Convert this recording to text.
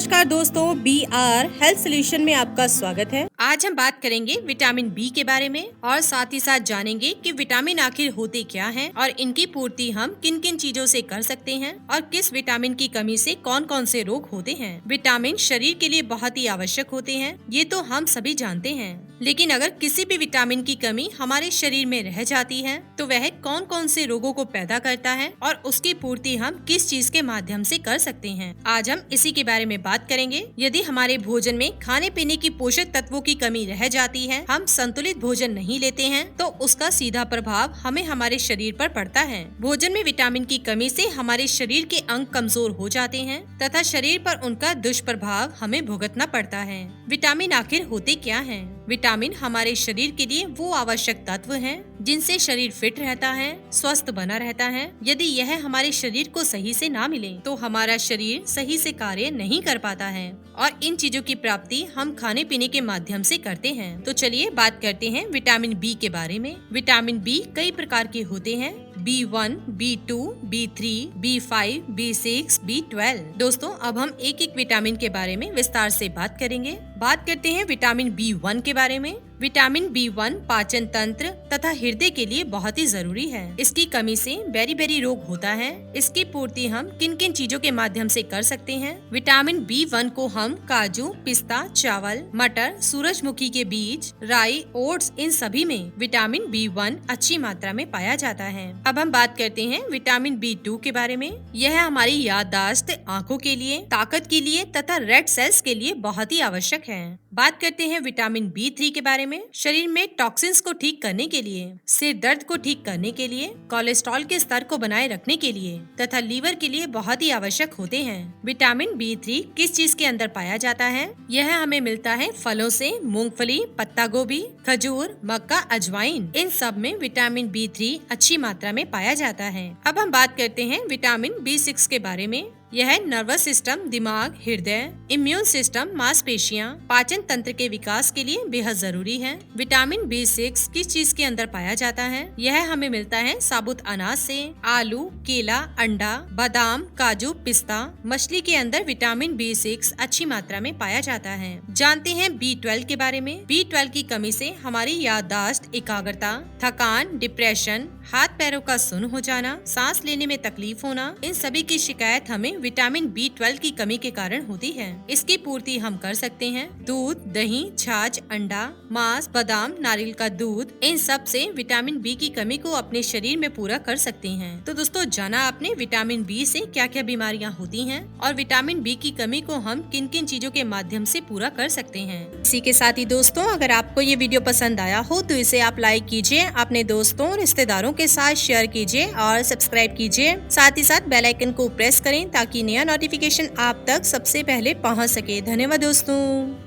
नमस्कार दोस्तों, BR health solution में आपका स्वागत है। आज हम बात करेंगे विटामिन बी के बारे में और साथ ही साथ जानेंगे कि विटामिन आखिर होते क्या हैं और इनकी पूर्ति हम किन किन चीजों से कर सकते हैं और किस विटामिन की कमी से कौन कौन से रोग होते हैं। विटामिन शरीर के लिए बहुत ही आवश्यक होते हैं, ये तो हम सभी जानते हैं। लेकिन अगर किसी भी विटामिन की कमी हमारे शरीर में रह जाती है तो वह कौन कौन से रोगों को पैदा करता है और उसकी पूर्ति हम किस चीज के माध्यम से कर सकते हैं। आज हम इसी के बारे में बात करेंगे। यदि हमारे भोजन में खाने पीने की पोषक तत्वों की कमी रह जाती है, हम संतुलित भोजन नहीं लेते हैं, तो उसका सीधा प्रभाव हमें हमारे शरीर पर पड़ता है। भोजन में विटामिन की कमी से हमारे शरीर के अंग कमजोर हो जाते हैं तथा शरीर पर उनका दुष्प्रभाव हमें भुगतना पड़ता है। विटामिन आखिर होते क्या हैं? विटामिन हमारे शरीर के लिए वो आवश्यक तत्व हैं जिनसे शरीर फिट रहता है, स्वस्थ बना रहता है। यदि यह हमारे शरीर को सही से ना मिले तो हमारा शरीर सही से कार्य नहीं कर पाता है और इन चीजों की प्राप्ति हम खाने पीने के माध्यम से करते हैं। तो चलिए बात करते हैं विटामिन बी के बारे में। विटामिन बी कई प्रकार के होते हैं। B1, B2, B3, B5, B6, B12। दोस्तों अब हम एक एक विटामिन के बारे में विस्तार से बात करेंगे। बात करते हैं विटामिन B1 के बारे में। विटामिन B1 पाचन तंत्र तथा हृदय के लिए बहुत ही जरूरी है। इसकी कमी से बेरी रोग होता है। इसकी पूर्ति हम किन किन चीजों के माध्यम से कर सकते हैं? विटामिन B1 को हम काजू, पिस्ता, चावल, मटर, सूरजमुखी के बीज, राई, ओट्स, इन सभी में विटामिन B1 अच्छी मात्रा में पाया जाता है। अब हम बात करते हैं विटामिन B2 के बारे में। यह हमारी याददाश्त, आँखों के लिए, ताकत के लिए तथा रेड सेल्स के लिए बहुत ही आवश्यक है। बात करते हैं विटामिन B3 के बारे में। शरीर में टॉक्सिन्स को ठीक करने के लिए, सिर दर्द को ठीक करने के लिए, कोलेस्ट्रॉल के स्तर को बनाए रखने के लिए तथा लीवर के लिए बहुत ही आवश्यक होते हैं। विटामिन B3 किस चीज के अंदर पाया जाता है? यह हमें मिलता है फलों से, मूंगफली, पत्ता गोभी, खजूर, मक्का, अजवाइन, इन सब में विटामिन B3 अच्छी मात्रा में पाया जाता है। अब हम बात करते हैं विटामिन B6 के बारे में। यह नर्वस सिस्टम, दिमाग, हृदय, इम्यून सिस्टम, मांसपेशियां, पाचन तंत्र के विकास के लिए बेहद जरूरी है। विटामिन B6 किस चीज के अंदर पाया जाता है? यह हमें मिलता है साबुत अनाज से, आलू, केला, अंडा, बादाम, काजू, पिस्ता, मछली के अंदर विटामिन B6 अच्छी मात्रा में पाया जाता है। जानते हैं B12 के बारे में। B12 की कमी से हमारी याददाश्त, एकाग्रता, थकान, डिप्रेशन, हाथ पैरों का सुन्न हो जाना, सांस लेने में तकलीफ होना, इन सभी की शिकायत हमें विटामिन B12 की कमी के कारण होती है। इसकी पूर्ति हम कर सकते हैं दूध, दही, छाछ, अंडा, मांस, बादाम, नारियल का दूध, इन सब से विटामिन बी की कमी को अपने शरीर में पूरा कर सकते हैं। तो दोस्तों जाना आपने विटामिन बी से क्या क्या बीमारियां होती हैं और विटामिन बी की कमी को हम किन किन चीजों के माध्यम से पूरा कर सकते हैं। इसी के साथ ही दोस्तों अगर आपको ये वीडियो पसंद आया हो तो इसे आप लाइक कीजिए, अपने दोस्तों और रिश्तेदारों के साथ शेयर कीजिए और सब्सक्राइब कीजिए। साथ ही साथ बेल आइकन को प्रेस करें ताकि नया नोटिफिकेशन आप तक सबसे पहले पहुंच सके। धन्यवाद दोस्तों।